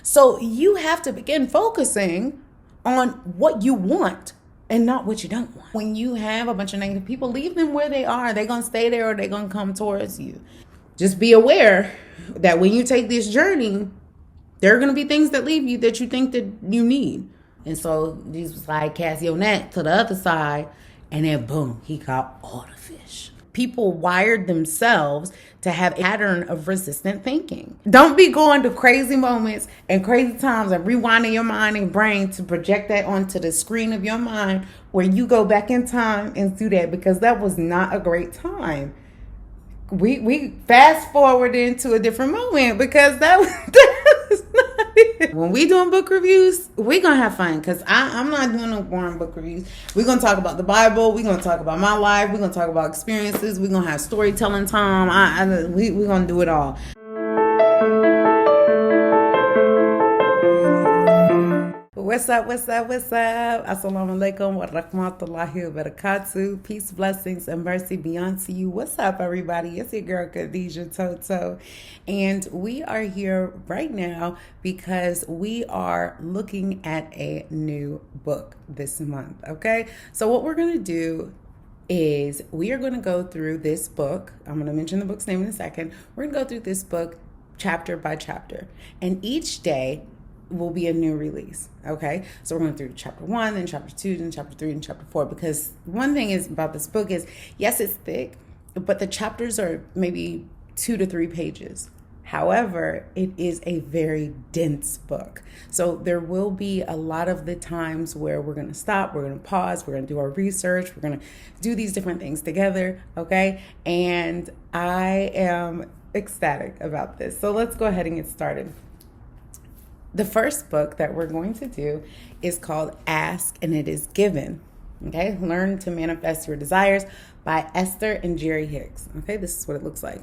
So you have to begin focusing on what you want and not what you don't want. When you have a bunch of negative people, leave them where they are. They're going to stay there or they're going to come towards you. Just be aware that when you take this journey, there are going to be things that leave you that you think that you need. And so Jesus was like, cast your net to the other side. And then boom, he caught all the fish. People wired themselves to have a pattern of resistant thinking. Don't be going to crazy moments and crazy times and rewinding your mind and brain to project that onto the screen of your mind where you go back in time and do that, because that was not a great time. We fast forward into a different moment because that was not it. When we doing book reviews, we gonna have fun, because I'm not doing no boring book reviews. We're gonna talk about the Bible. We're gonna talk about my life. We're gonna talk about experiences. We're gonna have storytelling time. We're gonna do it all. What's up? Assalamu alaikum wa rahmatullahi wa barakatuh. Peace, blessings, and mercy be unto you. What's up, everybody? It's your girl, Khadijah Toto. And we are here right now because we are looking at a new book this month, okay? So what we're going to do is we are going to go through this book. I'm going to mention the book's name in a second. We're going to go through this book chapter by chapter. And each day will be a new release. Okay, so we're going through chapter 1, then chapter 2, then chapter 3, and chapter 4. Because one thing is about this book is, yes, it's thick, but the chapters are maybe 2 to 3 pages. However, it is a very dense book. So there will be a lot of the times where we're going to stop, we're going to pause, we're going to do our research, we're going to do these different things together. Okay, and I am ecstatic about this. So let's go ahead and get started. The first book that we're going to do is called Ask and It Is Given. Okay, Learn to Manifest Your Desires by Esther and Jerry Hicks. Okay, this is what it looks like.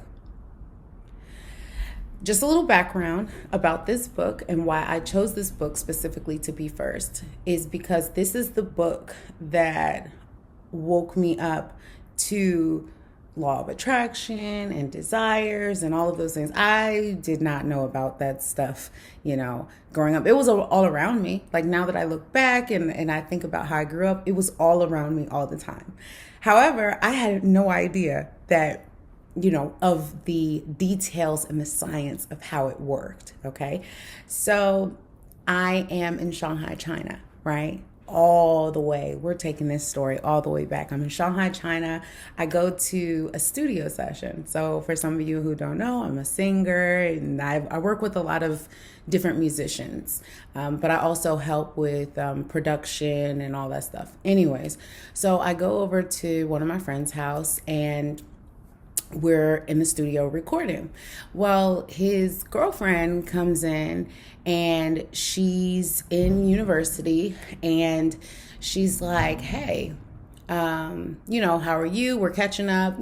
Just a little background about this book and why I chose this book specifically to be first is because this is the book that woke me up to law of attraction and desires and all of those things. I did not know about that stuff, growing up. It was all around me. Like, now that I look back and I think about how I grew up, it was all around me all the time. However, I had no idea that, of the details and the science of how it worked. Okay. So I am in Shanghai, China, right? All the way. We're taking this story all the way back. I'm in Shanghai, China. I go to a studio session. So for some of you who don't know, I'm a singer and I work with a lot of different musicians. But I also help with production and all that stuff. Anyways, so I go over to one of my friend's house and we're in the studio recording. Well, his girlfriend comes in and she's in university and she's like, hey, how are you? We're catching up,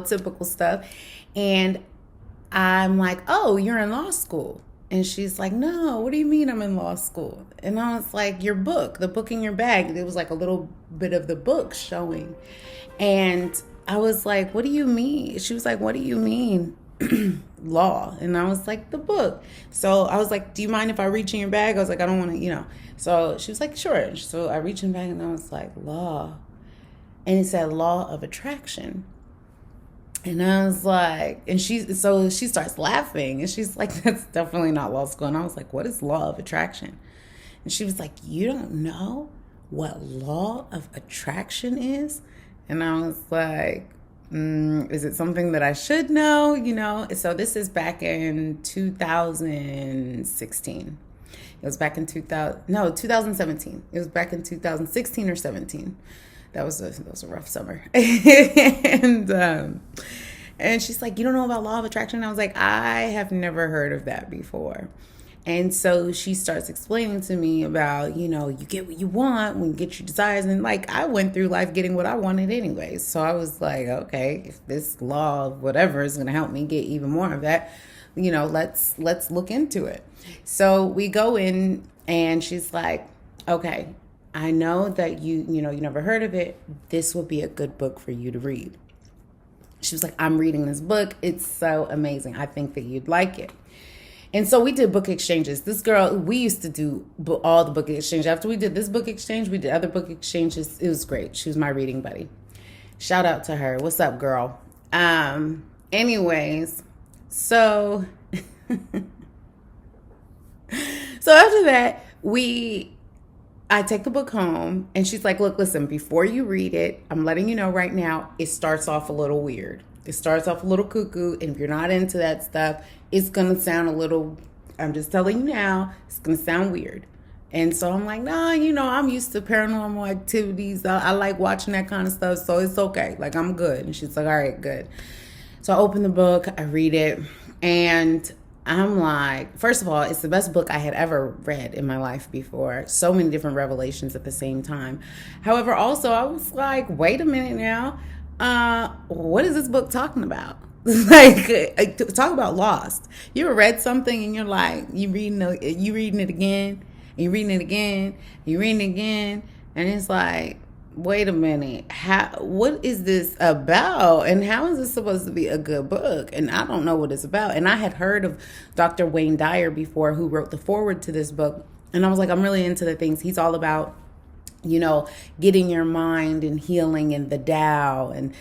typical stuff. And I'm like, oh, you're in law school. And she's like, no, what do you mean I'm in law school? And I was like, your book, the book in your bag. There was like a little bit of the book showing. And I was like, what do you mean? She was like, what do you mean law? And I was like, the book. So I was like, do you mind if I reach in your bag? I was like, I don't want to, So she was like, sure. So I reached in the bag and I was like, law. And it said law of attraction. And I was like, so she starts laughing and she's like, that's definitely not law school. And I was like, what is law of attraction? And she was like, you don't know what law of attraction is? And I was like, is it something that I should know? So this is back in 2016. It was back in 2017. It was back in 2016 or 17. That was a rough summer. And she's like, you don't know about law of attraction? And I was like, I have never heard of that before. And so she starts explaining to me about, you get what you want when you get your desires. And like, I went through life getting what I wanted anyway. So I was like, okay, if this law of whatever is going to help me get even more of that, let's look into it. So we go in and she's like, okay, I know that you never heard of it. This would be a good book for you to read. She was like, I'm reading this book. It's so amazing. I think that you'd like it. And so we did book exchanges. This girl, we used to do all the book exchange. After we did this book exchange, we did other book exchanges. It was great. She was my reading buddy. Shout out to her. What's up, girl? Anyways, so so after that, I take the book home and she's like, look, listen, before you read it, I'm letting you know right now, it starts off a little weird. It starts off a little cuckoo. And if you're not into that stuff, it's going to sound a little, I'm just telling you now, it's going to sound weird. And so I'm like, nah, I'm used to paranormal activities. I like watching that kind of stuff. So it's okay. Like, I'm good. And she's like, all right, good. So I open the book, I read it, and I'm like, first of all, it's the best book I had ever read in my life before. So many different revelations at the same time. However, also, I was like, wait a minute now. What is this book talking about? Like, talk about lost. You ever read something and you're like, you reading it again, and you're reading it again, and you're reading it again, and it's like, wait a minute, what is this about? And how is this supposed to be a good book? And I don't know what it's about. And I had heard of Dr. Wayne Dyer before, who wrote the foreword to this book. And I was like, I'm really into the things he's all about, getting your mind and healing and the Tao and,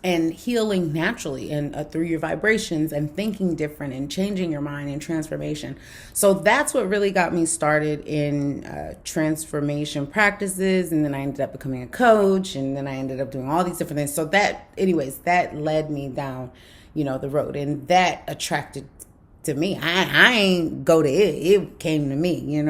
and healing naturally and through your vibrations and thinking different and changing your mind and transformation. So that's what really got me started in transformation practices. And then I ended up becoming a coach, and then I ended up doing all these different things. So that led me down, the road, and that attracted to me. I ain't go to it. It came to me, and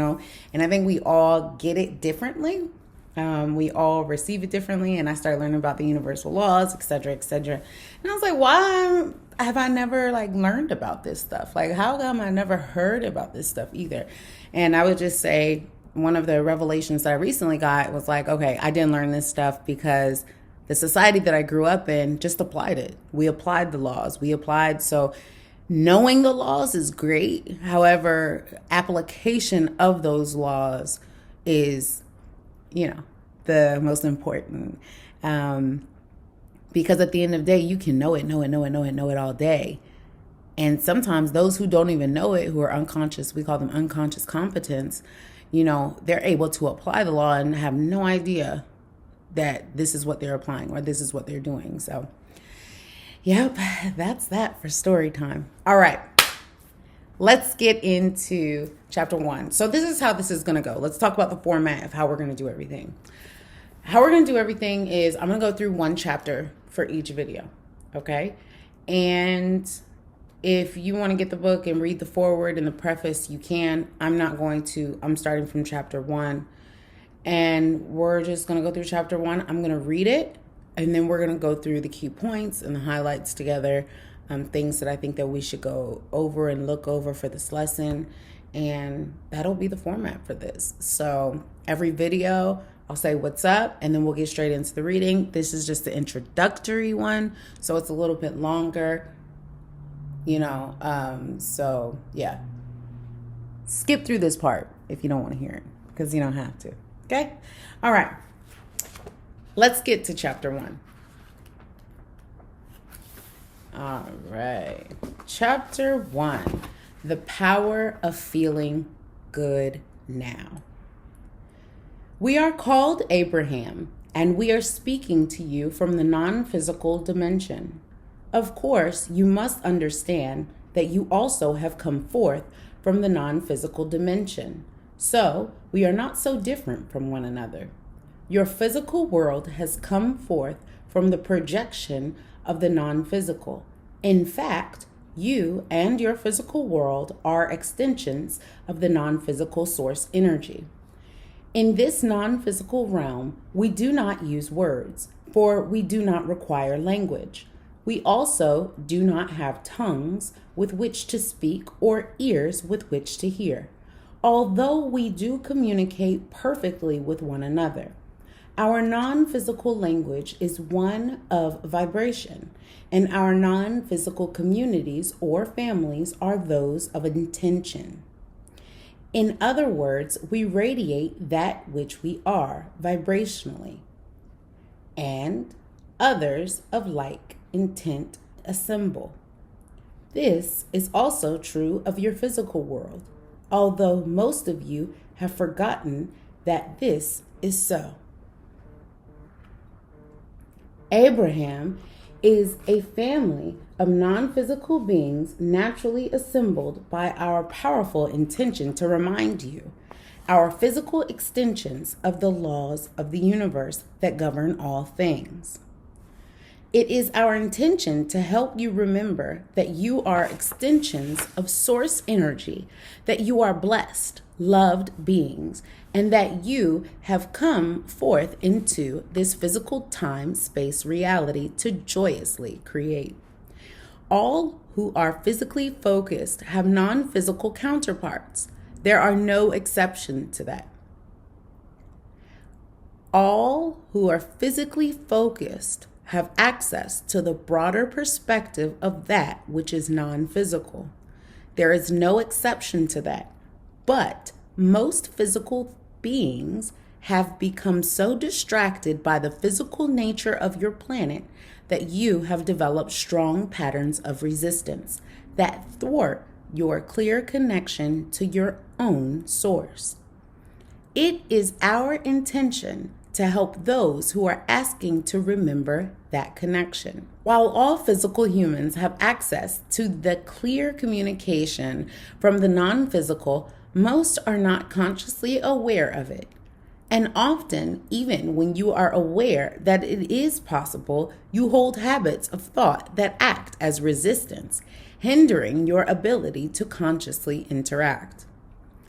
I think we all get it differently. We all receive it differently, and I started learning about the universal laws, et cetera, et cetera. And I was like, why have I never learned about this stuff? Like, how come I never heard about this stuff either? And I would just say one of the revelations that I recently got was like, okay, I didn't learn this stuff because the society that I grew up in just applied it. We applied the laws. So knowing the laws is great. However, application of those laws is the most important. Because at the end of the day, you can know it all day. And sometimes those who don't even know it, who are unconscious, we call them unconscious competence, they're able to apply the law and have no idea that this is what they're applying or this is what they're doing. So, yep, that's that for story time. All right. Let's get into chapter 1. So this is how this is going to go. Let's talk about the format of how we're going to do everything. How we're going to do everything is I'm going to go through one chapter for each video. Okay. And if you want to get the book and read the foreword and the preface, you can. I'm starting from chapter 1, and we're just going to go through chapter 1. I'm going to read it, and then we're going to go through the key points and the highlights together. Things that I think that we should go over and look over for this lesson. And that'll be the format for this. So every video, I'll say what's up, and then we'll get straight into the reading. This is just the introductory one, so it's a little bit longer, so yeah. Skip through this part if you don't want to hear it, because you don't have to. Okay? All right. Let's get to chapter 1. All right. Chapter 1. The power of feeling good now. We are called Abraham, and we are speaking to you from the non-physical dimension. Of course, you must understand that you also have come forth from the non-physical dimension. So, we are not so different from one another. Your physical world has come forth from the projection of the non-physical. In fact, you and your physical world are extensions of the non-physical source energy. In this non-physical realm, we do not use words, for we do not require language. We also do not have tongues with which to speak or ears with which to hear, although we do communicate perfectly with one another. Our non-physical language is one of vibration, and our non-physical communities or families are those of intention. In other words, we radiate that which we are vibrationally, and others of like intent assemble. This is also true of your physical world, although most of you have forgotten that this is so. Abraham is a family of non-physical beings naturally assembled by our powerful intention to remind you, our physical extensions of the laws of the universe that govern all things. It is our intention to help you remember that you are extensions of source energy, that you are blessed, loved beings, and that you have come forth into this physical time-space reality to joyously create. All who are physically focused have non-physical counterparts. There are no exceptions to that. All who are physically focused have access to the broader perspective of that which is non-physical. There is no exception to that. But most physical beings have become so distracted by the physical nature of your planet that you have developed strong patterns of resistance that thwart your clear connection to your own source. It is our intention to help those who are asking to remember that connection. While all physical humans have access to the clear communication from the non-physical, most are not consciously aware of it. And often, even when you are aware that it is possible, you hold habits of thought that act as resistance, hindering your ability to consciously interact.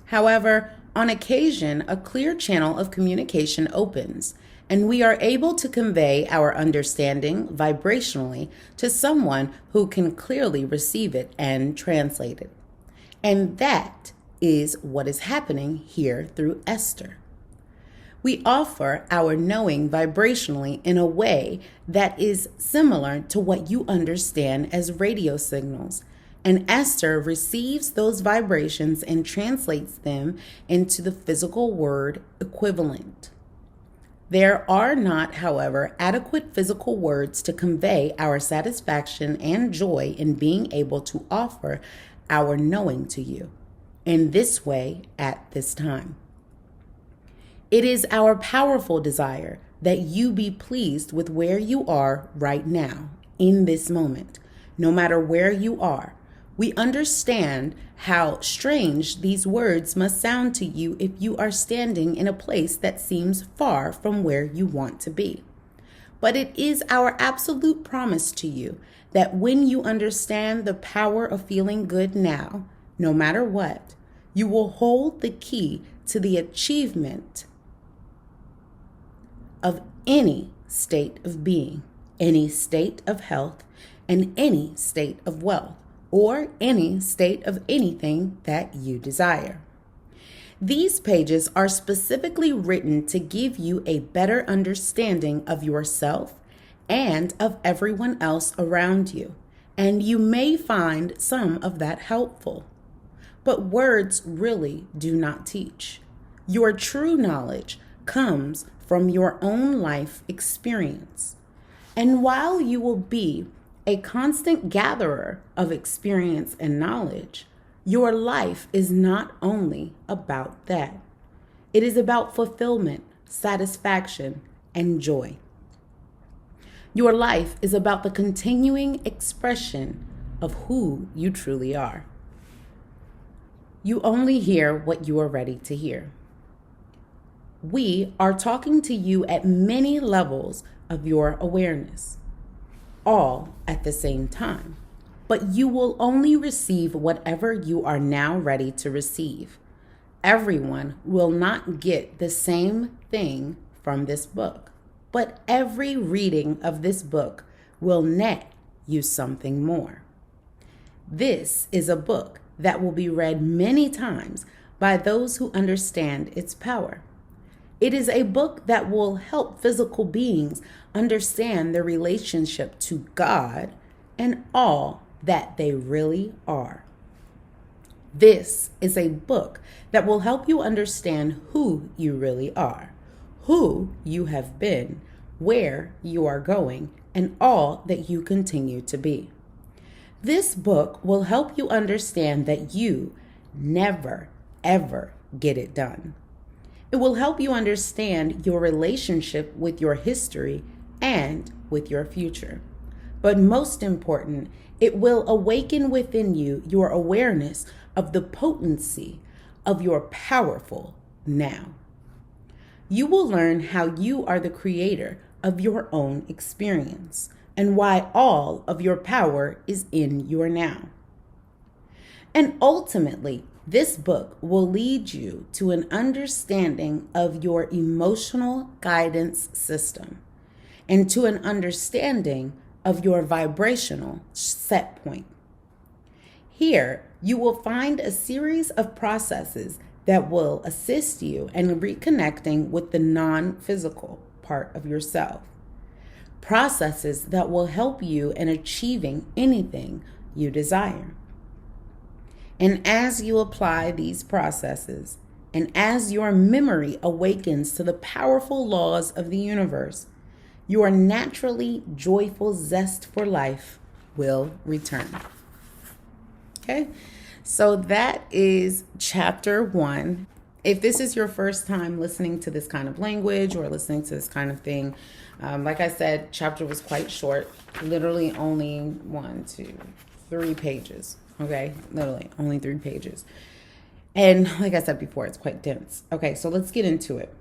However, on occasion, a clear channel of communication opens, and we are able to convey our understanding vibrationally to someone who can clearly receive it and translate it. And that is what is happening here through Esther. We offer our knowing vibrationally in a way that is similar to what you understand as radio signals. And Esther receives those vibrations and translates them into the physical word equivalent. There are not, however, adequate physical words to convey our satisfaction and joy in being able to offer our knowing to you in this way at this time. It is our powerful desire that you be pleased with where you are right now, in this moment, no matter where you are. We understand how strange these words must sound to you if you are standing in a place that seems far from where you want to be. But it is our absolute promise to you that when you understand the power of feeling good now, no matter what, you will hold the key to the achievement of any state of being, any state of health, and any state of wealth, or any state of anything that you desire. These pages are specifically written to give you a better understanding of yourself and of everyone else around you, and you may find some of that helpful. But words really do not teach. Your true knowledge comes from your own life experience. And while you will be a constant gatherer of experience and knowledge, your life is not only about that. It is about fulfillment, satisfaction, and joy. Your life is about the continuing expression of who you truly are. You only hear what you are ready to hear. We are talking to you at many levels of your awareness, all at the same time. But you will only receive whatever you are now ready to receive. Everyone will not get the same thing from this book, but every reading of this book will net you something more. This is a book that will be read many times by those who understand its power. It is a book that will help physical beings understand their relationship to God and all that they really are. This is a book that will help you understand who you really are, who you have been, where you are going, and all that you continue to be. This book will help you understand that you never, ever get it done. It will help you understand your relationship with your history and with your future. But most important, it will awaken within you your awareness of the potency of your powerful now. You will learn how you are the creator of your own experience and why all of your power is in your now. And ultimately, this book will lead you to an understanding of your emotional guidance system and to an understanding of your vibrational set point. Here, you will find a series of processes that will assist you in reconnecting with the non-physical part of yourself. Processes that will help you in achieving anything you desire. And as you apply these processes, and as your memory awakens to the powerful laws of the universe, your naturally joyful zest for life will return. Okay, so that is chapter 1. If this is your first time listening to this kind of language or listening to this kind of thing, like I said, chapter was quite short, literally only 3 pages. Okay, literally only 3 pages. And like I said before, it's quite dense. Okay, so let's get into it.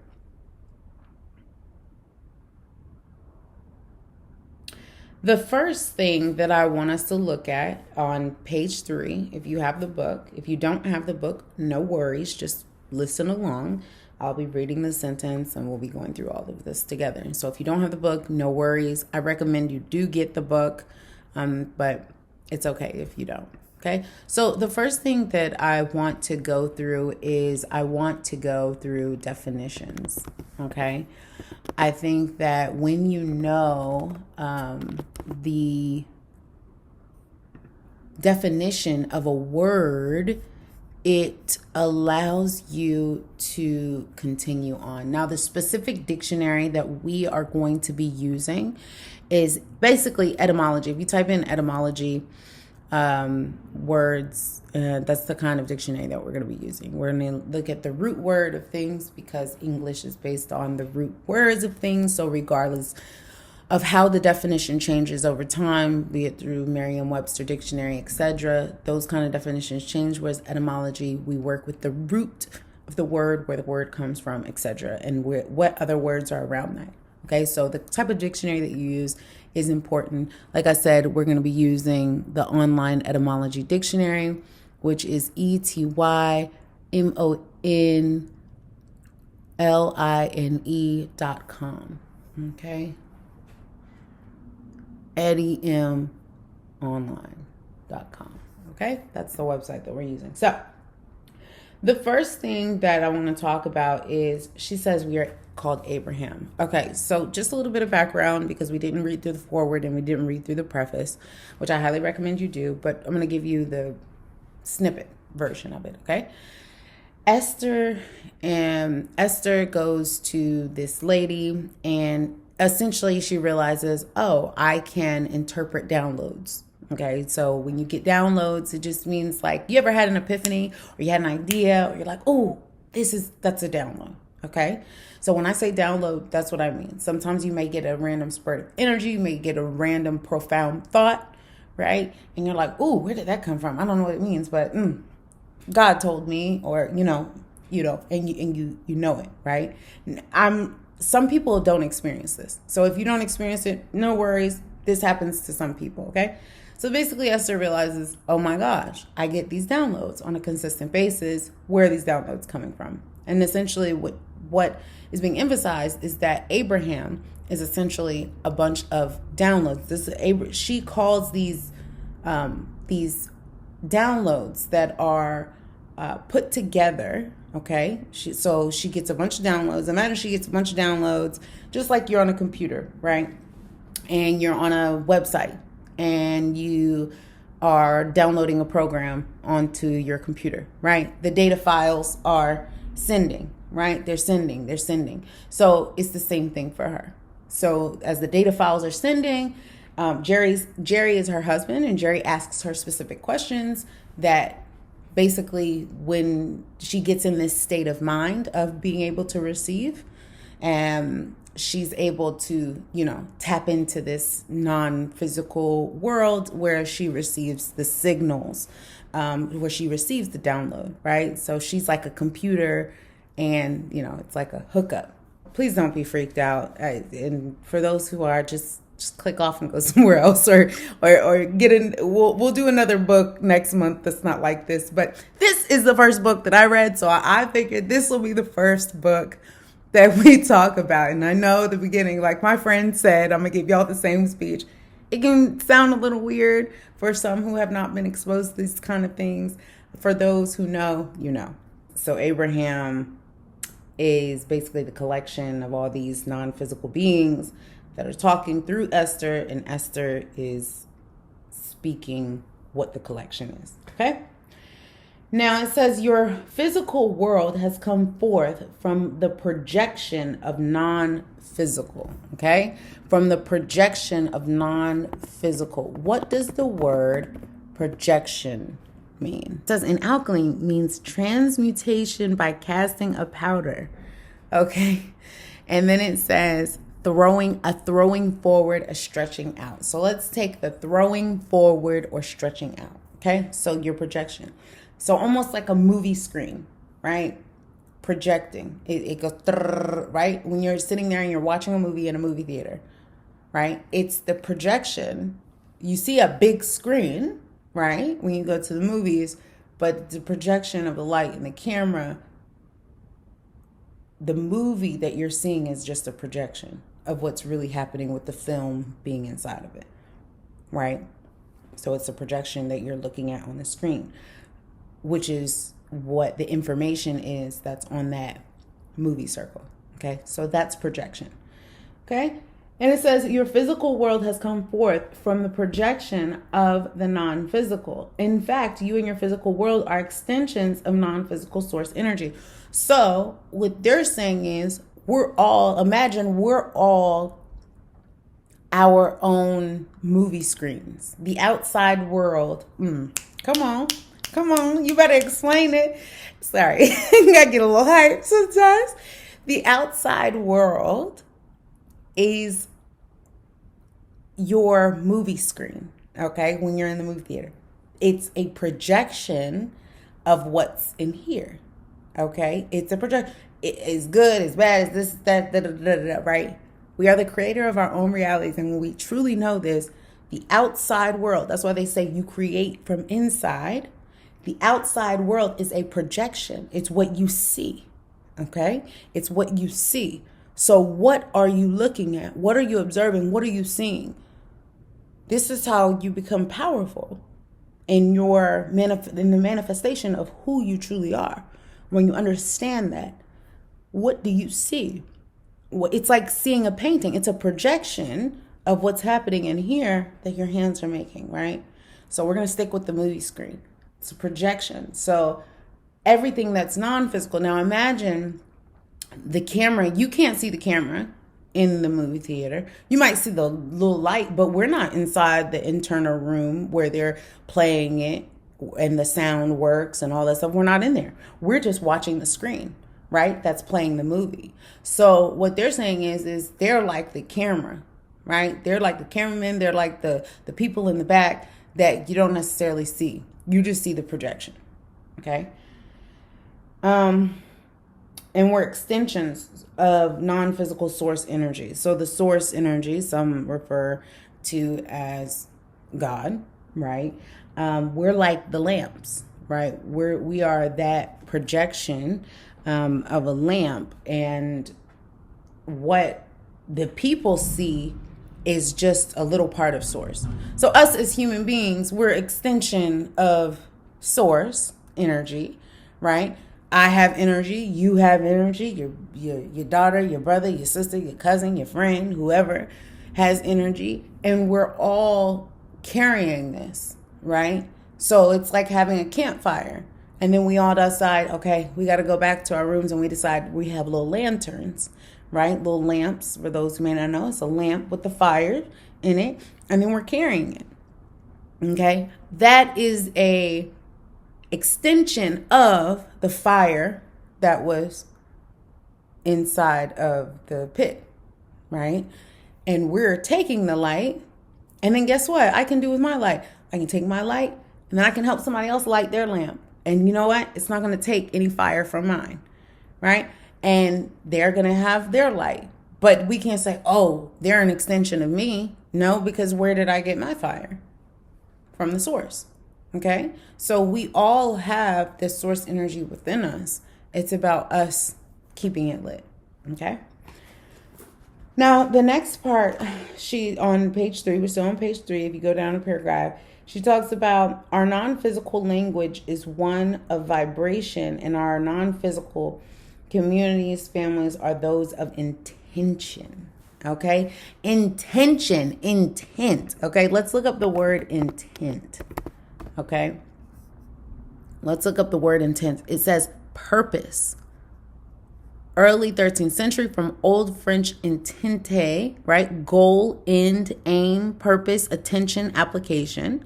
The first thing that I want us to look at on page 3, if you have the book, if you don't have the book, no worries, just listen along. I'll be reading the sentence and we'll be going through all of this together. And so if you don't have the book, no worries. I recommend you do get the book, but it's okay if you don't. Okay, so the first thing that I want to go through is I want to go through definitions. Okay, I think that when you know the definition of a word, it allows you to continue on. Now, the specific dictionary that we are going to be using is basically etymology. If you type in etymology, words, that's the kind of dictionary that we're going to be using. We're going to look at the root word of things because English is based on the root words of things. So regardless of how the definition changes over time, be it through Merriam-Webster dictionary, etc., those kind of definitions change, whereas etymology, we work with the root of the word, where the word comes from, etc., and what other words are around that. Okay, so the type of dictionary that you use is important. Like I said, we're going to be using the online etymology dictionary, which is etymonline.com. Okay, etymonline.com. Okay, that's the website that we're using. So the first thing that I want to talk about is she says we are called Abraham. Okay, so just a little bit of background because we didn't read through the foreword and we didn't read through the preface, which I highly recommend you do, but I'm going to give you the snippet version of it, okay? Esther goes to this lady and essentially she realizes, oh, I can interpret downloads. Okay, so when you get downloads, it just means like you ever had an epiphany or you had an idea or you're like, oh, that's a download. Okay, so when I say download, that's what I mean. Sometimes you may get a random spurt of energy, you may get a random profound thought, right? And you're like, oh, where did that come from? I don't know what it means, but God told me, or you know, and you know it, right? Some people don't experience this. So if you don't experience it, no worries. This happens to some people, okay? So basically, Esther realizes, oh my gosh, I get these downloads on a consistent basis. Where are these downloads coming from? And essentially what is being emphasized is that Abraham is essentially a bunch of downloads. She calls these downloads that are put together, okay? She gets a bunch of downloads. Imagine she gets a bunch of downloads, just like you're on a computer, right? And you're on a website and you are downloading a program onto your computer, right? The data files are sending, right? They're sending. So it's the same thing for her. So as the data files are sending, Jerry is her husband, and Jerry asks her specific questions that basically, when she gets in this state of mind of being able to receive, and she's able to, tap into this non-physical world where she receives the signals, where she receives the download, right? So she's like a computer, and, it's like a hookup. Please don't be freaked out. And for those who are, just click off and go somewhere else, or get in. We'll do another book next month that's not like this. But this is the first book that I read, so I figured this will be the first book that we talk about. And I know at the beginning, like my friend said, I'm gonna give y'all the same speech. It can sound a little weird for some who have not been exposed to these kind of things. For those who know, So Abraham is basically the collection of all these non-physical beings that are talking through Esther, and Esther is speaking what the collection is. Okay? Now it says your physical world has come forth from the projection of non-physical. Okay? From the projection of non-physical. What does the word projection mean? It says in alchemy means transmutation by casting a powder. Okay? And then it says throwing forward, a stretching out. So let's take the throwing forward or stretching out. Okay? So your projection. So almost like a movie screen, right? Projecting. It goes, right? When you're sitting there and you're watching a movie in a movie theater, right? It's the projection. You see a big screen, right? When you go to the movies, but the projection of the light and the camera, the movie that you're seeing is just a projection of what's really happening with the film being inside of it, right? So it's a projection that you're looking at on the screen, which is what the information is that's on that movie circle. Okay, so that's projection. Okay, and it says your physical world has come forth from the projection of the non-physical. In fact, you and your physical world are extensions of non-physical source energy. So what they're saying is we're all our own movie screens. The outside world. Come on, you better explain it. Sorry, I gotta get a little hype sometimes. The outside world is your movie screen, okay? When you're in the movie theater, it's a projection of what's in here, okay? It's a projection. It is good, it's bad, it's this, that, right? We are the creator of our own realities, and when we truly know this, the outside world, that's why they say you create from inside. The outside world is a projection. It's what you see, okay? It's what you see. So what are you looking at? What are you observing? What are you seeing? This is how you become powerful in the manifestation of who you truly are. When you understand that, what do you see? It's like seeing a painting. It's a projection of what's happening in here that your hands are making, right? So we're going to stick with the movie screen. It's a projection. So everything that's non-physical. Now imagine the camera. You can't see the camera in the movie theater. You might see the little light, but we're not inside the internal room where they're playing it and the sound works and all that stuff. We're not in there. We're just watching the screen, right? That's playing the movie. So what they're saying is they're like the camera, right? They're like the cameramen. They're like the people in the back that you don't necessarily see. You just see the projection, okay? And we're extensions of non-physical source energy. So the source energy, some refer to as God, right? We're like the lamps, right? We are that projection of a lamp, and what the people see is just a little part of source. So us as human beings, we're extension of source energy, right? I have energy, you have energy, your daughter, your brother, your sister, your cousin, your friend, whoever has energy, and we're all carrying this, right? So it's like having a campfire, and then we all decide, okay, we got to go back to our rooms, and we decide we have little lanterns, right? Little lamps, for those who may not know, it's a lamp with the fire in it, and then we're carrying it. Okay, that is a extension of the fire that was inside of the pit, right? And we're taking the light, and then guess what I can do with my light? I can take my light, and then I can help somebody else light their lamp. And you know what? It's not going to take any fire from mine, right? And they're going to have their light. But we can't say, oh, they're an extension of me. No, because where did I get my fire? From the source. Okay? So we all have this source energy within us. It's about us keeping it lit. Okay? Now, the next part, she on page 3, we're still on page 3. If you go down a paragraph, she talks about our non-physical language is one of vibration, and our non-physical communities, families are those of intention. Okay? Intention, intent. Okay? Let's look up the word intent. Okay? Let's look up the word intent. It says purpose. Early 13th century, from Old French intente, right? Goal, end, aim, purpose, attention, application,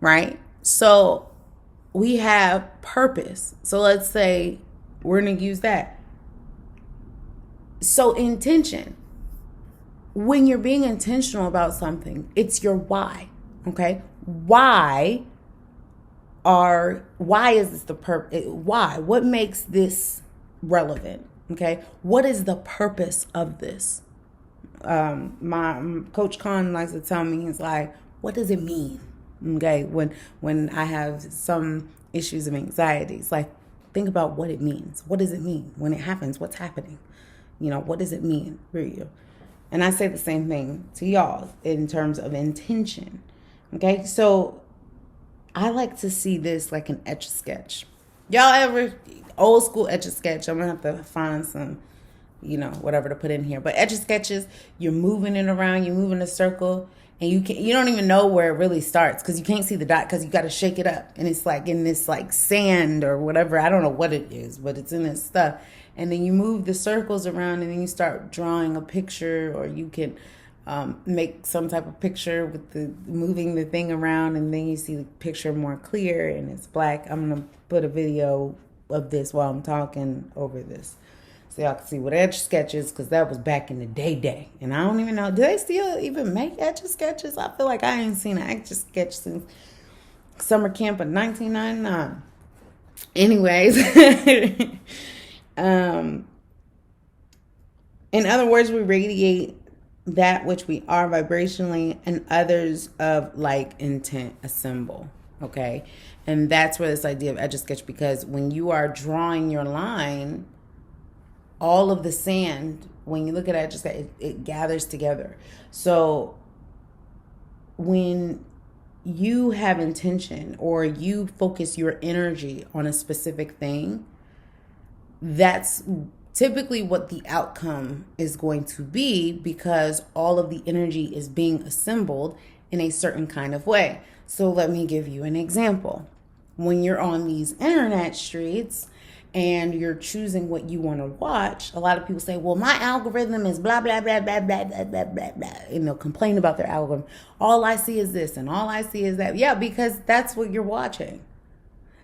right? So we have purpose. So let's say we're going to use that. So intention. When you're being intentional about something, it's your why, okay? Why is this the purpose? Why? What makes this relevant? Okay, what is the purpose of this? My Coach Khan likes to tell me, he's like, what does it mean? Okay, when I have some issues of anxiety, it's like, think about what it means. What does it mean when it happens? What's happening? You know, what does it mean for you? And I say the same thing to y'all in terms of intention. Okay, so I like to see this like an Etch-a-Sketch. Y'all ever old school Etch-a-Sketch? I'm gonna have to find some, whatever to put in here. But Etch-a-Sketches, you're moving it around, you're moving a circle, and you don't even know where it really starts because you can't see the dot because you got to shake it up, and it's like in this like sand or whatever. I don't know what it is, but it's in this stuff. And then you move the circles around, and then you start drawing a picture, or you can make some type of picture with the moving the thing around, and then you see the picture more clear and it's black. I'm gonna put a video of this while I'm talking over this, so y'all can see what Etch-a-Sketch is, because that was back in the day. And I don't even know, do they still even make Etch-a-Sketches? I feel like I ain't seen an Etch-a-Sketch since summer camp of 1999. Anyways, in other words, we radiate that which we are vibrationally, and others of like intent assemble. Okay, and that's where this idea of Etch-a-Sketch, because when you are drawing your line, all of the sand, when you look at Etch-a-Sketch, it gathers together. So when you have intention, or you focus your energy on a specific thing, that's typically what the outcome is going to be, because all of the energy is being assembled in a certain kind of way. So let me give you an example. When you're on these internet streets and you're choosing what you want to watch, a lot of people say, well, my algorithm is blah, blah, blah, blah, blah, blah, blah, blah, blah. And they'll complain about their algorithm. All I see is this and all I see is that. Yeah, because that's what you're watching.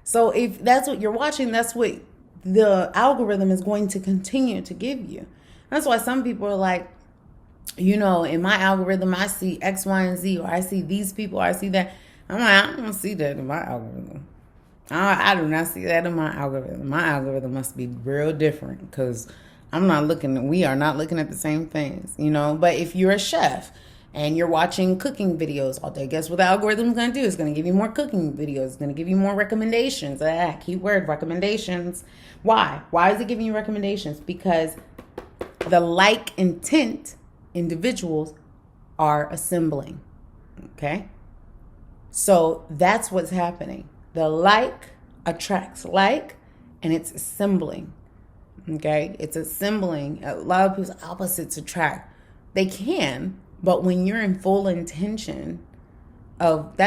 So if that's what you're watching, that's what the algorithm is going to continue to give you. That's why some people are like, in my algorithm, I see X, Y, and Z, or I see these people, or I see that. I'm like, I don't see that in my algorithm. I do not see that in my algorithm. My algorithm must be real different, because we are not looking at the same things, But if you're a chef and you're watching cooking videos all day, guess what the algorithm is going to do? It's going to give you more cooking videos. It's going to give you more recommendations. Keyword recommendations. Why? Why is it giving you recommendations? Because the like intent individuals are assembling. Okay? So that's what's happening. The like attracts like, and it's assembling. Okay? It's assembling. A lot of people's opposites attract. They can, but when you're in full intention of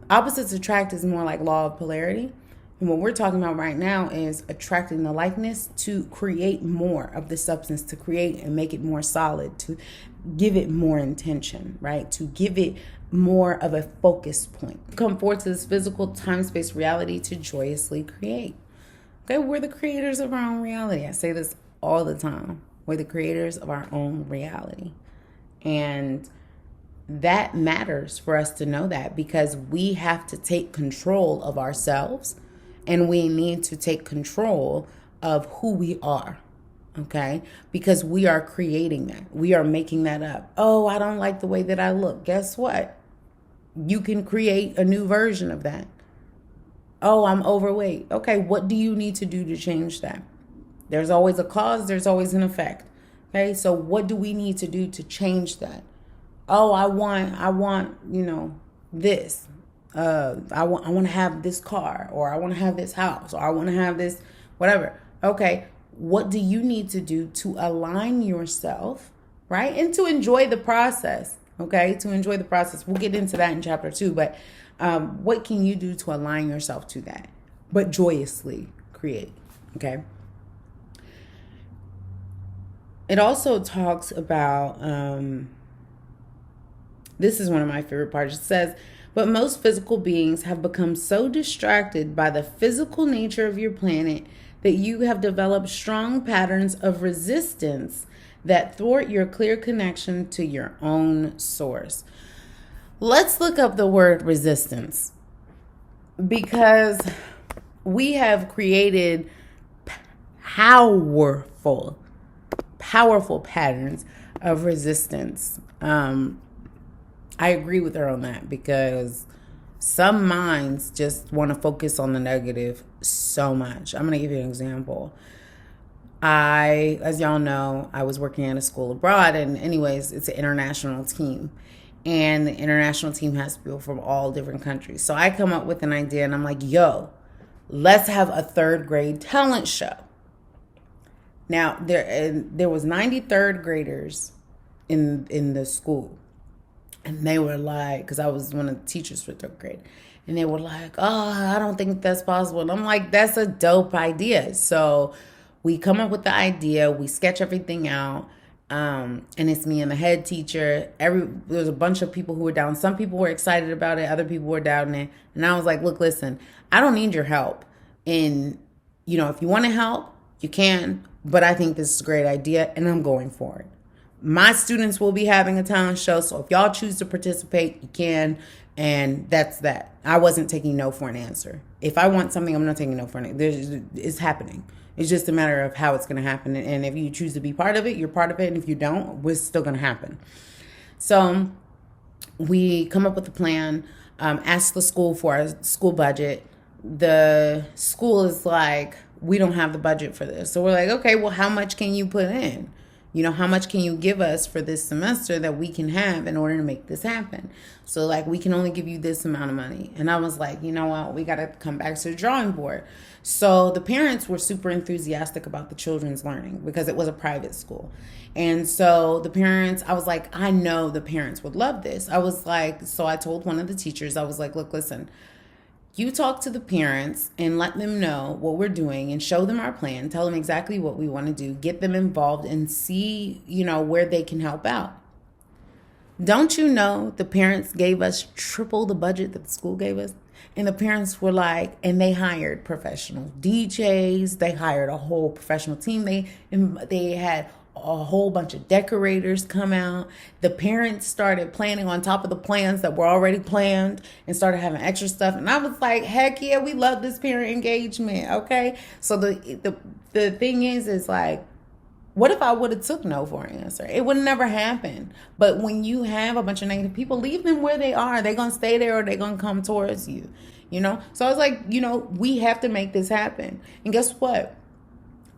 opposites attract is more like law of polarity. And what we're talking about right now is attracting the likeness to create more of the substance, to create and make it more solid, to give it more intention, right? To give it more of a focus point. Come forth to this physical time-space reality to joyously create. Okay, we're the creators of our own reality. I say this all the time. We're the creators of our own reality. And that matters for us to know that, because we have to take control of ourselves, and we need to take control of who we are, okay? Because we are creating that. We are making that up. Oh, I don't like the way that I look. Guess what? You can create a new version of that. Oh, I'm overweight. Okay, what do you need to do to change that? There's always a cause, there's always an effect. Okay, so what do we need to do to change that? Oh, I want, this. I want to have this car, or I want to have this house, or I want to have this, whatever. Okay, what do you need to do to align yourself, right? And to enjoy the process, okay? To enjoy the process. We'll get into that in chapter 2, but what can you do to align yourself to that, but joyously create, okay? It also talks about, this is one of my favorite parts. It says, but most physical beings have become so distracted by the physical nature of your planet that you have developed strong patterns of resistance that thwart your clear connection to your own source. Let's look up the word resistance, because we have created powerful patterns of resistance. I agree with her on that, because some minds just want to focus on the negative so much. I'm going to give you an example. As y'all know, I was working at a school abroad, and anyways, it's an international team. And the international team has people from all different countries. So I come up with an idea, and I'm like, yo, let's have a 3rd grade talent show. Now, there was 90 3rd graders in the school. And they were like, because I was one of the teachers for 3rd grade. And they were like, oh, I don't think that's possible. And I'm like, that's a dope idea. So we come up with the idea. We sketch everything out. And it's me and the head teacher. There's a bunch of people who were down. Some people were excited about it. Other people were doubting it. And I was like, look, listen, I don't need your help. And, if you want to help, you can. But I think this is a great idea, and I'm going for it. My students will be having a talent show, so if y'all choose to participate, you can, and that's that. I wasn't taking no for an answer. If I want something, I'm not taking no for an answer. It's happening. It's just a matter of how it's going to happen, and if you choose to be part of it, you're part of it, and if you don't, it's still going to happen. So we come up with a plan, ask the school for a school budget. The school is like, we don't have the budget for this. So we're like, okay, well, how much can you put in? How much can you give us for this semester that we can have in order to make this happen? So we can only give you this amount of money. And I was like, you know what? We got to come back to the drawing board. So the parents were super enthusiastic about the children's learning, because it was a private school. And so the parents, I was like, I know the parents would love this. I was like, so I told one of the teachers, I was like, look, listen, you talk to the parents and let them know what we're doing and show them our plan. Tell them exactly what we want to do. Get them involved and see, where they can help out. Don't you know the parents gave us triple the budget that the school gave us? And the parents were like, and they hired professional DJs. They hired a whole professional team. They had a whole bunch of decorators come out. The parents started planning on top of the plans that were already planned and started having extra stuff. And I was like, heck yeah, we love this parent engagement. Okay. So the thing is like, what if I would have took no for an answer? It would never happen. But when you have a bunch of negative people, leave them where they are. They're going to stay there, or they're going to come towards you, So I was like, we have to make this happen. And guess what?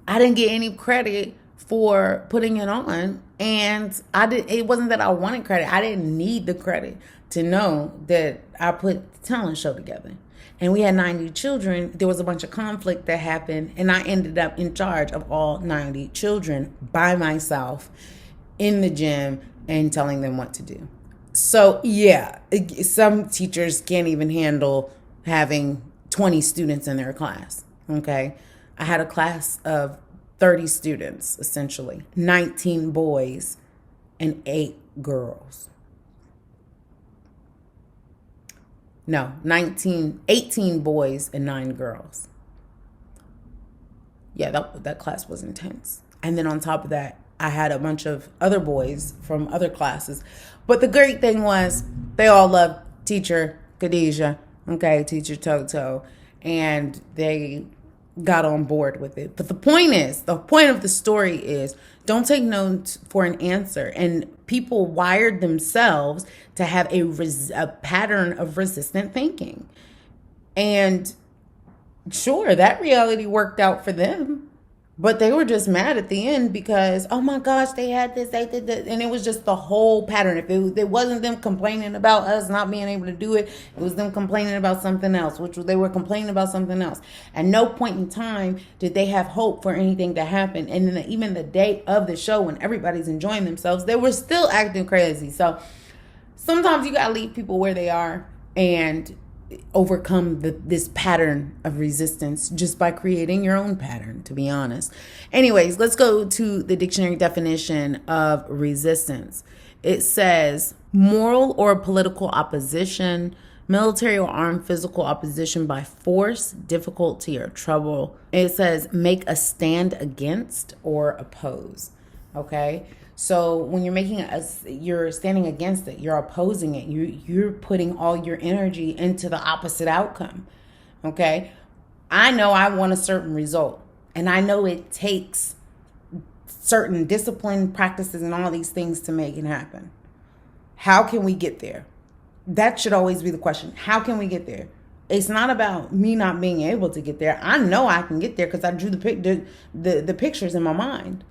I didn't get any credit for putting it on, and it wasn't that I wanted credit. I didn't need the credit to know that I put the talent show together. And we had 90 children. There was a bunch of conflict that happened, and I ended up in charge of all 90 children by myself in the gym and telling them what to do. So yeah, some teachers can't even handle having 20 students in their class. Okay. I had a class of 30 students, essentially, 19 boys and 8 girls. No, 18 boys and 9 girls. Yeah, that class was intense. And then on top of that, I had a bunch of other boys from other classes. But the great thing was they all loved teacher Khadijah, okay, teacher Toto, and they got on board with it. But the point of the story is, don't take no for an answer. And people wired themselves to have a pattern of resistant thinking. And sure, that reality worked out for them. But they were just mad at the end because, oh my gosh, they had this, they did that. And it was just the whole pattern. If it wasn't them complaining about us not being able to do it, it was them complaining about something else, which they were complaining about something else. At no point in time did they have hope for anything to happen. And then even the day of the show, when everybody's enjoying themselves, they were still acting crazy. So sometimes you got to leave people where they are and overcome this pattern of resistance just by creating your own pattern, to be honest. Anyways, let's go to the dictionary definition of resistance. It says moral or political opposition, military or armed physical opposition by force, difficulty, or trouble. It says make a stand against or oppose. Okay. So when you're standing against it, you're opposing it, you're putting all your energy into the opposite outcome. Okay. I know I want a certain result, and I know it takes certain discipline practices and all these things to make it happen. How can we get there? That should always be the question. How can we get there? It's not about me not being able to get there. I know I can get there because I drew the pictures in my mind.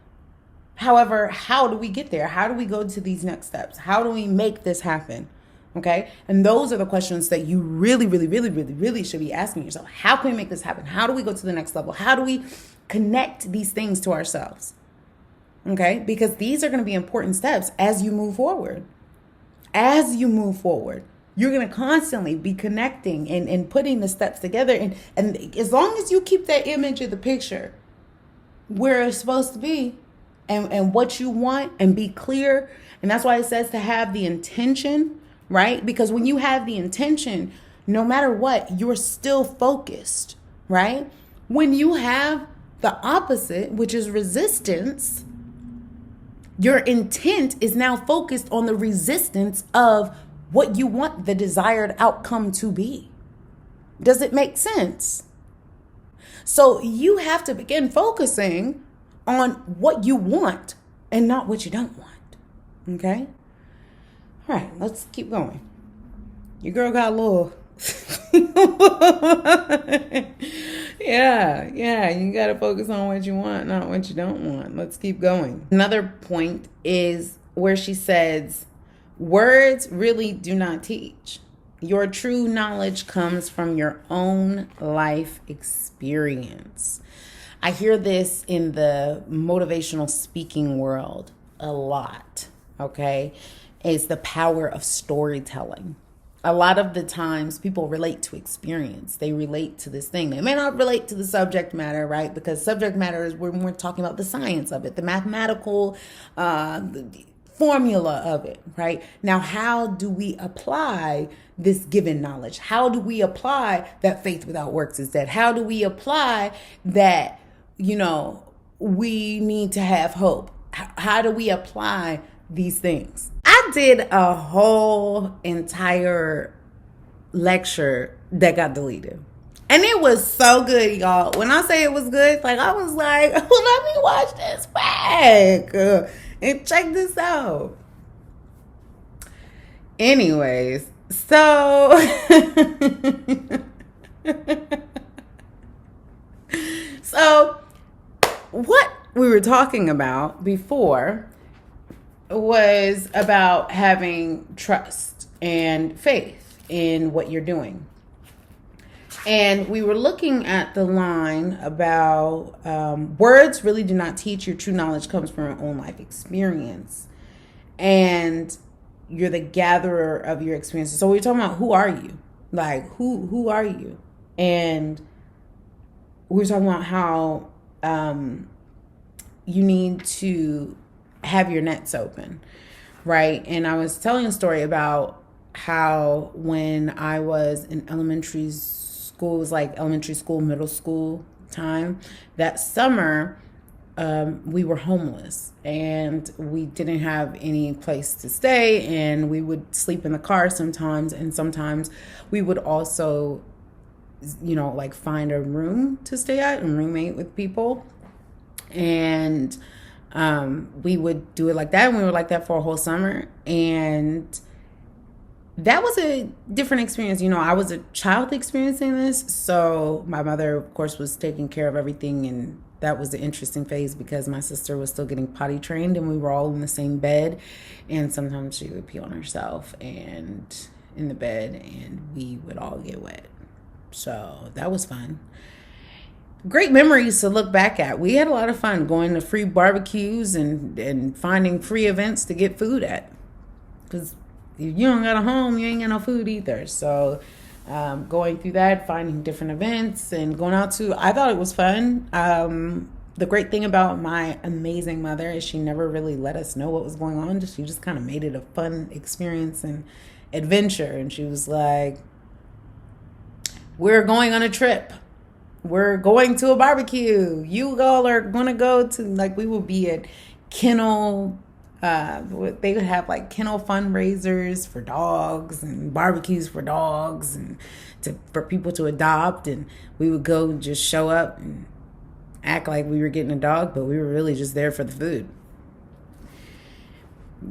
However, how do we get there? How do we go to these next steps? How do we make this happen? Okay. And those are the questions that you really, really, really, really, really should be asking yourself. How can we make this happen? How do we go to the next level? How do we connect these things to ourselves? Okay. Because these are going to be important steps as you move forward. As you move forward, you're going to constantly be connecting and putting the steps together. And as long as you keep that image of the picture where it's supposed to be, and what you want, and be clear. And that's why it says to have the intention, right? Because when you have the intention, no matter what, you're still focused, right? When you have the opposite, which is resistance, your intent is now focused on the resistance of what you want the desired outcome to be. Does it make sense? So you have to begin focusing on what you want and not what you don't want. Okay? All right, let's keep going. Your girl got a little... Yeah, you got to focus on what you want, not what you don't want. Let's keep going. Another point is where she says, words really do not teach. Your true knowledge comes from your own life experience. I hear this in the motivational speaking world a lot, okay? It's the power of storytelling. A lot of the times people relate to experience. They relate to this thing. They may not relate to the subject matter, right? Because subject matter is when we're talking about the science of it, the mathematical the formula of it, right? Now, how do we apply this given knowledge? How do we apply that faith without works is dead? How do we apply that, we need to have hope? How do we apply these things? I did a whole entire lecture that got deleted. And it was so good, y'all. When I say it was good, I was like, let me watch this back and check this out. Anyways, so what we were talking about before was about having trust and faith in what you're doing. And we were looking at the line about words really do not teach. Your true knowledge comes from your own life experience. And you're the gatherer of your experiences. So we're talking about who are you? Who are you? And we were talking about how you need to have your nets open, right? And I was telling a story about how when I was in elementary school, it was like elementary school, middle school time, that summer, we were homeless and we didn't have any place to stay, and we would sleep in the car sometimes, and sometimes we would also, like find a room to stay at and roommate with people. And we would do it like that, and we were like that for a whole summer. And that was a different experience. I was a child experiencing this, so my mother, of course, was taking care of everything, and that was the interesting phase because my sister was still getting potty trained, and we were all in the same bed, and sometimes she would pee on herself and in the bed, and we would all get wet. So that was fun. Great memories to look back at. We had a lot of fun going to free barbecues and finding free events to get food at, because if you don't got a home, you ain't got no food either. So going through that, finding different events and going out I thought it was fun. The great thing about my amazing mother is she never really let us know what was going on. She just kind of made it a fun experience and adventure. And she was like, we're going on a trip. We're going to a barbecue. You all are going to go to, we will be at kennel. They would have kennel fundraisers for dogs and barbecues for dogs and for people to adopt. And we would go just show up and act like we were getting a dog, but we were really just there for the food.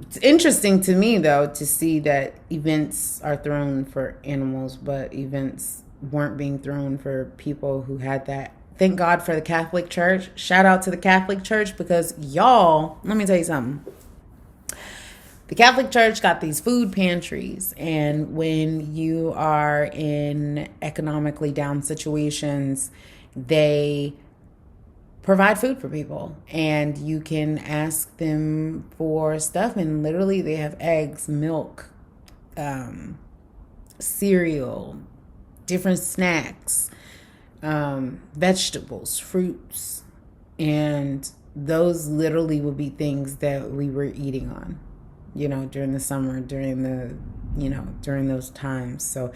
It's interesting to me, though, to see that events are thrown for animals, but events weren't being thrown for people who had that. Thank God for the Catholic Church. Shout out to the Catholic Church, because y'all, let me tell you something. The Catholic Church got these food pantries, and when you are in economically down situations, they provide food for people, and you can ask them for stuff, and literally they have eggs, milk, cereal, different snacks, vegetables, fruits, and those literally would be things that we were eating on, during the summer, during those times. So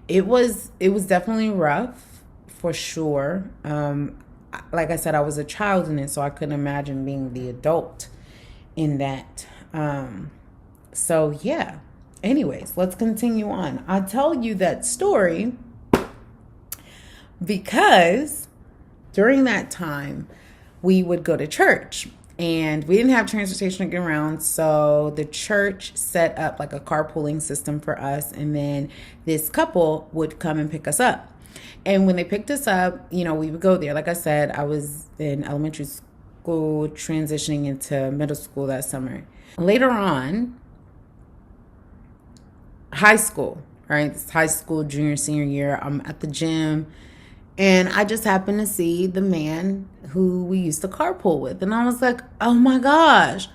it was definitely rough, for sure. Like I said, I was a child in it, so I couldn't imagine being the adult in that. So yeah. Anyways, let's continue on. I'll tell you that story because during that time we would go to church, and we didn't have transportation to get around. So the church set up a carpooling system for us, and then this couple would come and pick us up. And when they picked us up, we would go there. Like I said, I was in elementary school transitioning into middle school that summer. Later on, high school, right? It's high school, junior, senior year. I'm at the gym, and I just happened to see the man who we used to carpool with. And I was like, oh my gosh,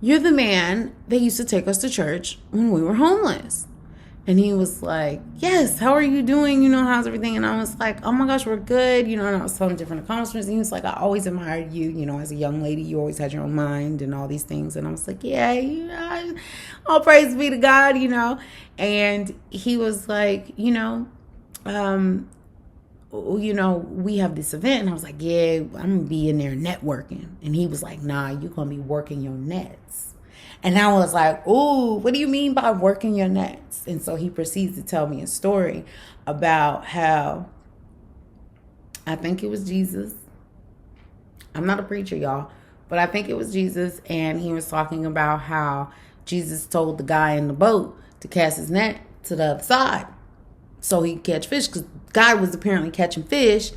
you're the man that used to take us to church when we were homeless. And he was like, yes, how are you doing? How's everything? And I was like, oh my gosh, we're good. And I was telling different accomplishments. And he was like, I always admired you. As a young lady, you always had your own mind and all these things. And I was like, yeah, all praise be to God, And he was like, we have this event. And I was like, yeah, I'm going to be in there networking. And he was like, nah, you're going to be working your nets. And I was like, ooh, what do you mean by working your nets? And so he proceeds to tell me a story about how, I think it was Jesus. I'm not a preacher, y'all, but I think it was Jesus. And he was talking about how Jesus told the guy in the boat to cast his net to the other side so he could catch fish, because guy was apparently catching fish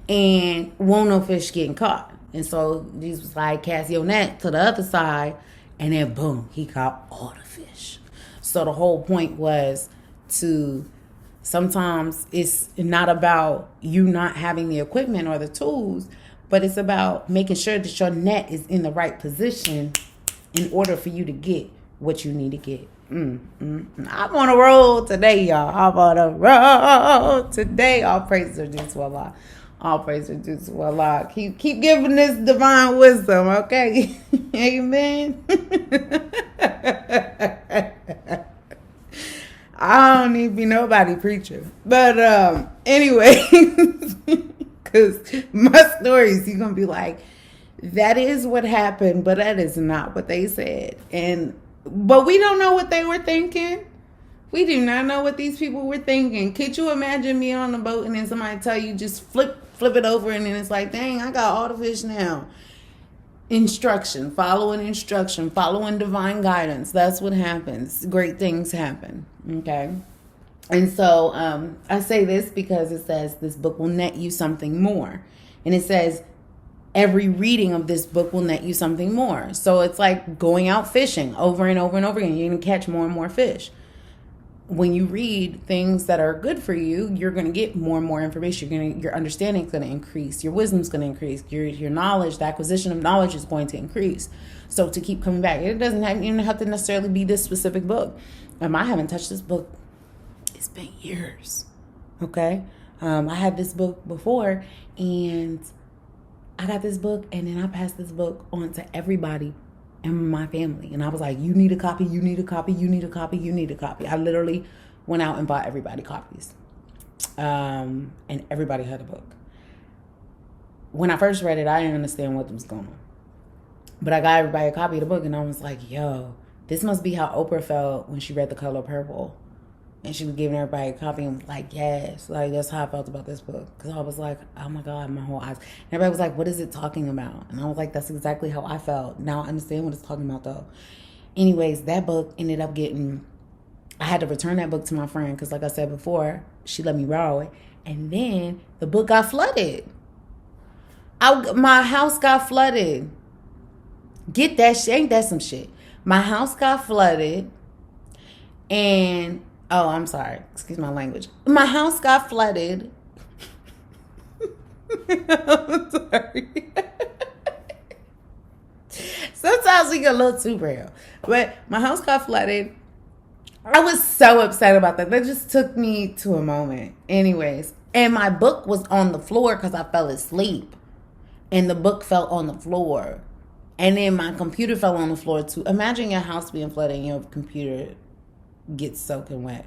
and won't no fish getting caught. And so Jesus was like, cast your net to the other side. And then boom, he caught all the fish. So the whole point was sometimes it's not about you not having the equipment or the tools, but it's about making sure that your net is in the right position in order for you to get what you need to get. I'm on a roll today, y'all. I'm on a roll today. All praise are due to Allah. All praise are due to Allah. Keep giving this divine wisdom, okay? Amen. I don't need to be nobody preacher. But anyway, because my stories, you're going to be like, that is what happened, but that is not what they said. But we don't know what they were thinking. We do not know what these people were thinking. Could you imagine me on the boat and then somebody tell you just flip it over and then it's like, dang, I got all the fish now. Following instruction, following divine guidance. That's what happens. Great things happen. Okay. And so I say this because it says this book will net you something more. And it says every reading of this book will net you something more. So it's like going out fishing over and over and over again. You're going to catch more and more fish. When you read things that are good for you, you're going to get more and more information. Your understanding is going to increase. Your wisdom is going to increase. Your knowledge, the acquisition of knowledge is going to increase. So to keep coming back, it doesn't even have to necessarily be this specific book. I haven't touched this book. It's been years. Okay. I had this book before and I got this book and then I passed this book on to everybody in my family. And I was like, you need a copy, you need a copy, you need a copy, you need a copy. I literally went out and bought everybody copies. And everybody had a book. When I first read it, I didn't understand what was going on. But I got everybody a copy of the book and I was like, yo, this must be how Oprah felt when she read The Color Purple. And she was giving everybody a copy and was like, yes. Like, that's how I felt about this book. Because I was like, oh my God, my whole eyes. And everybody was like, what is it talking about? And I was like, that's exactly how I felt. Now I understand what it's talking about, though. Anyways, that book ended up I had to return that book to my friend. Because like I said before, she let me borrow it. And then the book got flooded. My house got flooded. Get that shit. Ain't that some shit? My house got flooded. And... oh, I'm sorry. Excuse my language. My house got flooded. I'm sorry. Sometimes we get a little too real. But my house got flooded. I was so upset about that. That just took me to a moment. Anyways. And my book was on the floor because I fell asleep. And the book fell on the floor. And then my computer fell on the floor too. Imagine your house being flooded and your computer gets soaking wet.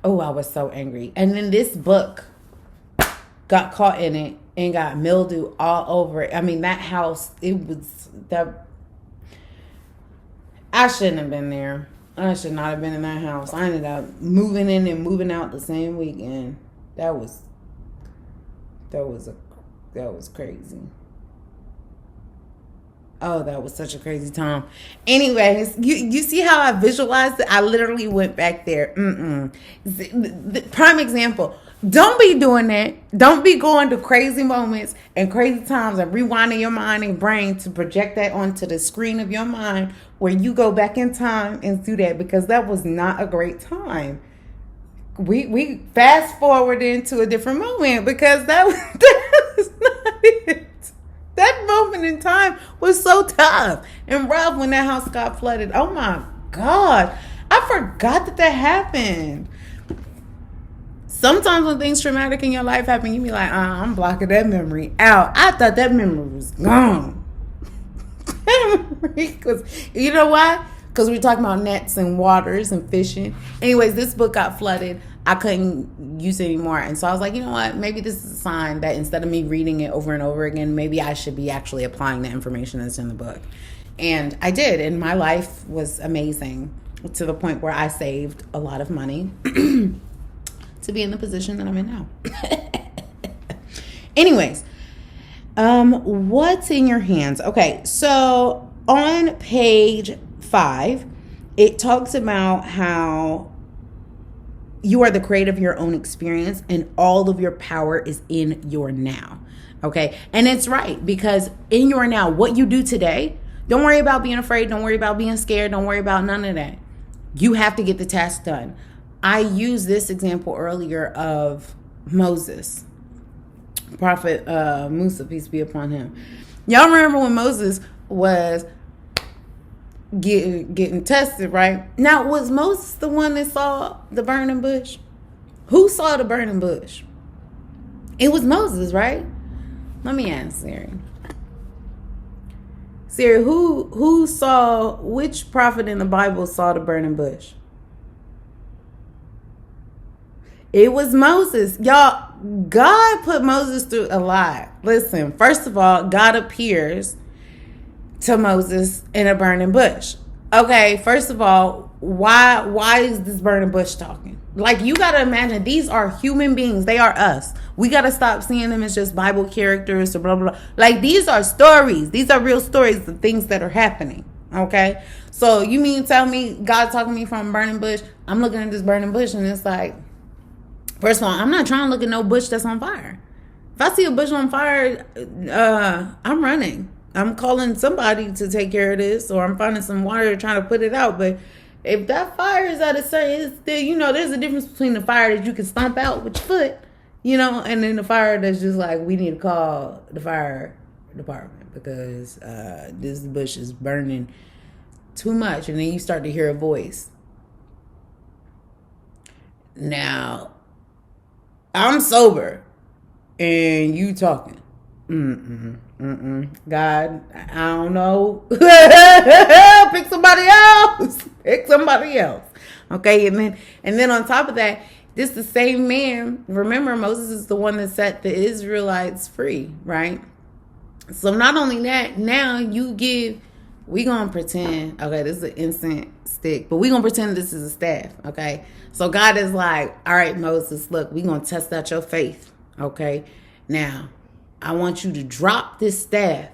Oh, I was so angry. And then this book got caught in it and got mildew all over it. I mean, that house, I shouldn't have been there. I should not have been in that house. I ended up moving in and moving out the same weekend. That was crazy. Oh, that was such a crazy time. Anyways, you see how I visualized it? I literally went back there. The prime example. Don't be doing that. Don't be going to crazy moments and crazy times and rewinding your mind and brain to project that onto the screen of your mind where you go back in time and do that, because that was not a great time. We fast forward into a different moment because that was not it. That moment in time was so tough and rough when that house got flooded. Oh my God. I forgot that happened. Sometimes when things traumatic in your life happen, you be like, I'm blocking that memory out. I thought that memory was gone. Because you know why? Because we're talking about nets and waters and fishing. Anyways, this book got flooded. I couldn't use it anymore. And so I was like, you know what? Maybe this is a sign that instead of me reading it over and over again, maybe I should be actually applying the information that's in the book. And I did. And my life was amazing to the point where I saved a lot of money to be in the position that I'm in now. Anyways, what's in your hands? Okay, so on page 5, it talks about how you are the creator of your own experience and all of your power is in your now. Okay. And it's right, because in your now, what you do today, don't worry about being afraid. Don't worry about being scared. Don't worry about none of that. You have to get the task done. I used this example earlier of Moses, Prophet Musa, peace be upon him. Y'all remember when Moses was getting tested, right? Now, was Moses the one that saw the burning bush? Who saw the burning bush? It was Moses, right? Let me ask Siri. Siri, who saw, which prophet in the Bible saw the burning bush? It was Moses. Y'all, God put Moses through a lot. Listen, first of all, God appears to Moses in a burning bush. Okay, first of all, why is this burning bush talking? Like, you got to imagine, these are human beings. They are us. We got to stop seeing them as just Bible characters or blah, blah, blah. Like, these are stories. These are real stories of things that are happening. Okay? So, you mean tell me God talking to me from a burning bush? I'm looking at this burning bush and it's like, first of all, I'm not trying to look at no bush that's on fire. If I see a bush on fire, I'm running. I'm calling somebody to take care of this, or I'm finding some water trying to put it out. But if that fire is at a certain, there's a difference between the fire that you can stomp out with your foot, and then the fire that's just like, we need to call the fire department because this bush is burning too much. And then you start to hear a voice. Now, I'm sober and you talking. God, I don't know. Pick somebody else. Okay, and then on top of that, this the same man. Remember, Moses is the one that set the Israelites free, right? So not only that, now we gonna pretend, okay, this is an instant stick, but we gonna pretend this is a staff, okay? So God is like, all right, Moses, look, we gonna test out your faith, okay? Now, I want you to drop this staff.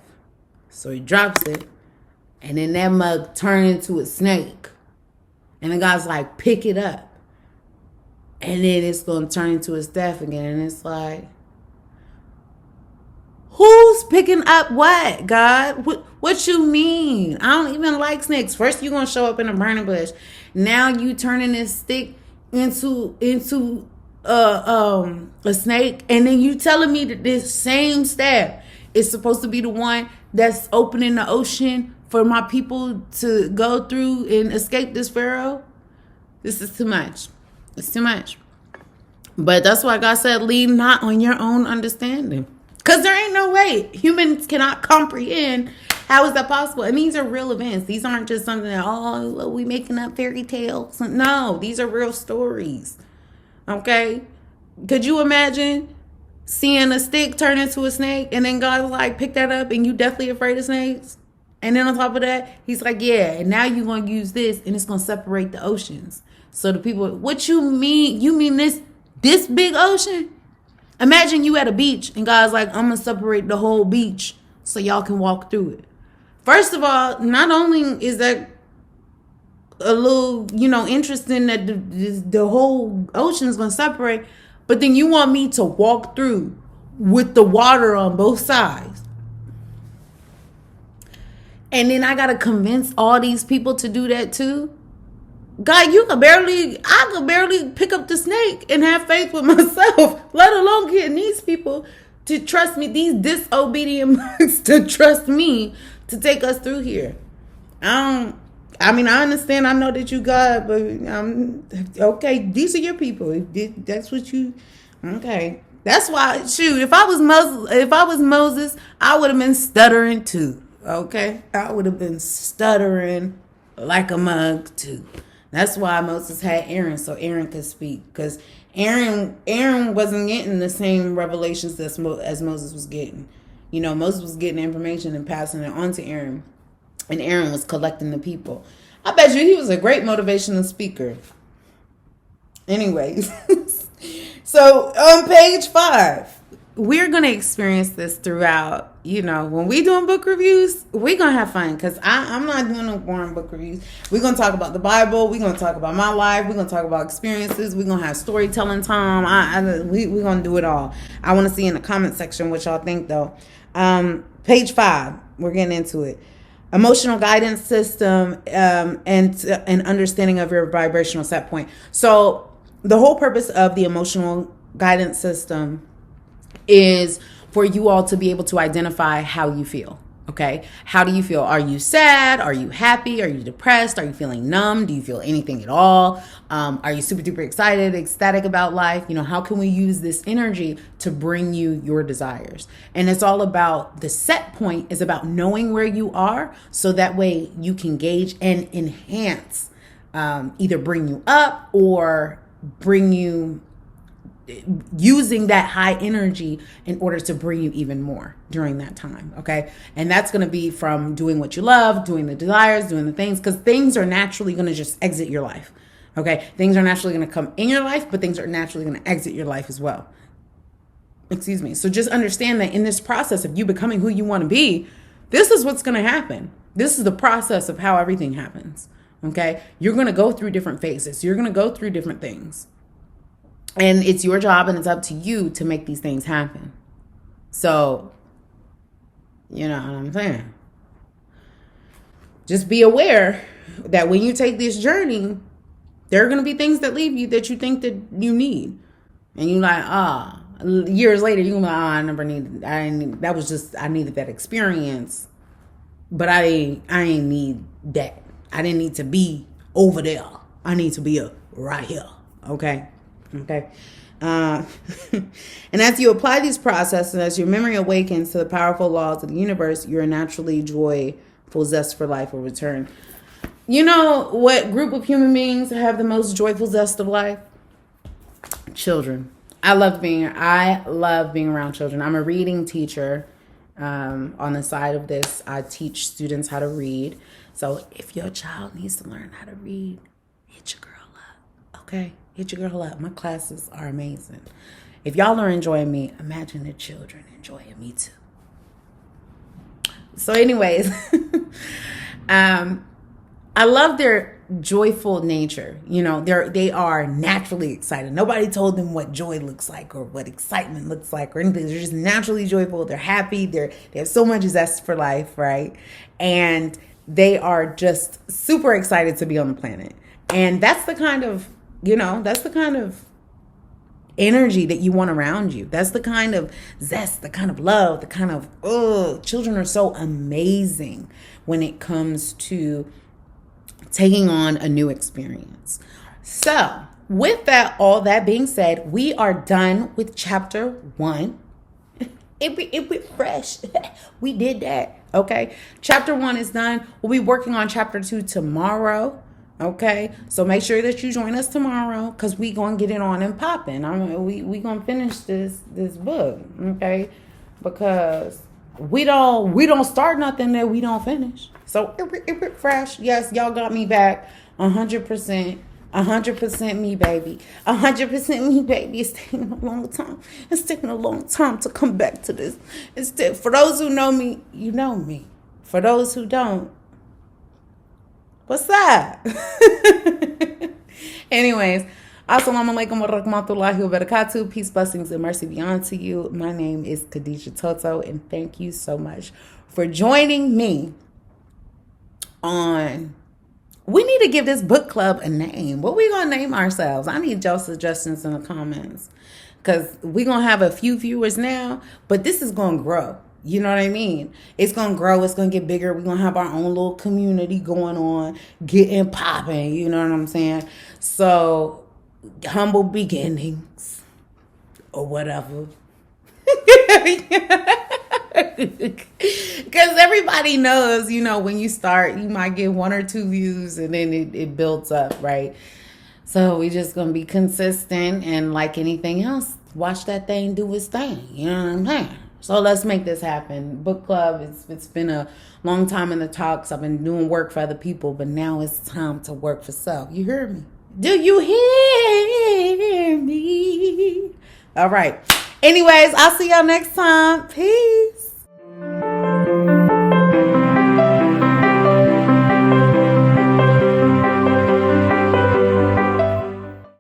So he drops it, and then that mug turned into a snake. And the guy's like, pick it up. And then it's going to turn into a staff again. And it's like, who's picking up what, God? What you mean? I don't even like snakes. First, you're going to show up in a burning bush. Now you turning this stick into a snake, and then you telling me that this same staff is supposed to be the one that's opening the ocean for my people to go through and escape this Pharaoh? This is too much. It's too much. But that's why God said, lean not on your own understanding. Because there ain't no way. Humans cannot comprehend. How is that possible? And these are real events. These aren't just something that, we making up fairy tales. No, these are real stories. Okay? Could you imagine seeing a stick turn into a snake and then God's like, pick that up and you definitely afraid of snakes? And then on top of that, he's like, yeah, and now you're going to use this and it's going to separate the oceans. So the people, what you mean? You mean this big ocean? Imagine you at a beach and God's like, I'm going to separate the whole beach so y'all can walk through it. First of all, not only is that a little, interesting that the whole ocean is going to separate, but then you want me to walk through with the water on both sides. And then I got to convince all these people to do that too. God, I could barely pick up the snake and have faith with myself, let alone getting these people to trust me, these disobedient monks to trust me to take us through here. I understand. I know that you God, but okay. These are your people. That's what you. Okay, that's why. Shoot, if I was Moses, I would have been stuttering too. Okay, I would have been stuttering like a mug too. That's why Moses had Aaron, so Aaron could speak, because Aaron wasn't getting the same revelations as Moses was getting. Moses was getting information and passing it on to Aaron. And Aaron was collecting the people. I bet you he was a great motivational speaker. Anyways. So on page 5, we're going to experience this throughout. When we doing book reviews, we're going to have fun. Because I'm not doing no boring book reviews. We're going to talk about the Bible. We're going to talk about my life. We're going to talk about experiences. We're going to have storytelling time. We're going to do it all. I want to see in the comment section what y'all think, though. Page 5, we're getting into it. Emotional guidance system and understanding of your vibrational set point. So the whole purpose of the emotional guidance system is for you all to be able to identify how you feel. Okay. How do you feel? Are you sad? Are you happy? Are you depressed? Are you feeling numb? Do you feel anything at all? Are you super duper excited, ecstatic about life? How can we use this energy to bring you your desires? And it's all about the set point is about knowing where you are so that way you can gauge and enhance, either bring you up or bring you using that high energy in order to bring you even more during that time. Okay. And that's going to be from doing what you love, doing the desires, doing the things, because things are naturally going to just exit your life. Okay. Things are naturally going to come in your life, but things are naturally going to exit your life as well. Excuse me. So just understand that in this process of you becoming who you want to be, this is what's going to happen. This is the process of how everything happens. Okay. You're going to go through different phases. You're going to go through different things. And it's your job and it's up to you to make these things happen. So, you know what I'm saying? Just be aware that when you take this journey, there are going to be things that leave you that you think that you need. And you're like, years later, you're going to be like, I needed that experience. But I ain't need that. I didn't need to be over there. I need to be right here. Okay. And as you apply these processes, as your memory awakens to the powerful laws of the universe, your naturally joyful zest for life will return. You know what group of human beings have the most joyful zest of life? Children. I love being around children. I'm a reading teacher. On the side of this, I teach students how to read. So if your child needs to learn how to read, hit your girl up. Okay? Hit your girl up. My classes are amazing. If y'all are enjoying me, imagine the children enjoying me too. So anyways, I love their joyful nature. They are naturally excited. Nobody told them what joy looks like or what excitement looks like or anything. They're just naturally joyful. They're happy. They have so much zest for life, right? And they are just super excited to be on the planet. And that's the kind of energy that you want around you. That's the kind of zest, the kind of love, the kind of, children are so amazing when it comes to taking on a new experience. So with all that being said, we are done with chapter 1. It went fresh. We did that. Okay. Chapter 1 is done. We'll be working on chapter 2 tomorrow. Okay, so make sure that you join us tomorrow because we gonna get it on and popping. We gonna finish this book, okay? Because we don't start nothing that we don't finish. So it fresh. Yes, y'all got me back 100%. 100% me, baby. 100% me, baby. It's taking a long time. It's taking a long time to come back to this. For those who know me, you know me. For those who don't, what's up? Anyways, assalamu alaikum wa rahmatullahi wa barakatuh. Peace, blessings, and mercy be unto you. My name is Khadijah Toto, and thank you so much for joining me on... We need to give this book club a name. What we going to name ourselves? I need your suggestions in the comments because we're going to have a few viewers now, but this is going to grow. You know what I mean? It's going to grow. It's going to get bigger. We're going to have our own little community going on, getting popping. You know what I'm saying? So, humble beginnings or whatever. Because everybody knows, when you start, you might get 1 or 2 views and then it builds up, right? So, we just going to be consistent and like anything else, watch that thing do its thing. You know what I'm saying? So let's make this happen. Book club, it's been a long time in the talks. I've been doing work for other people, but now it's time to work for self. You hear me? Do you hear me? All right. Anyways, I'll see y'all next time. Peace.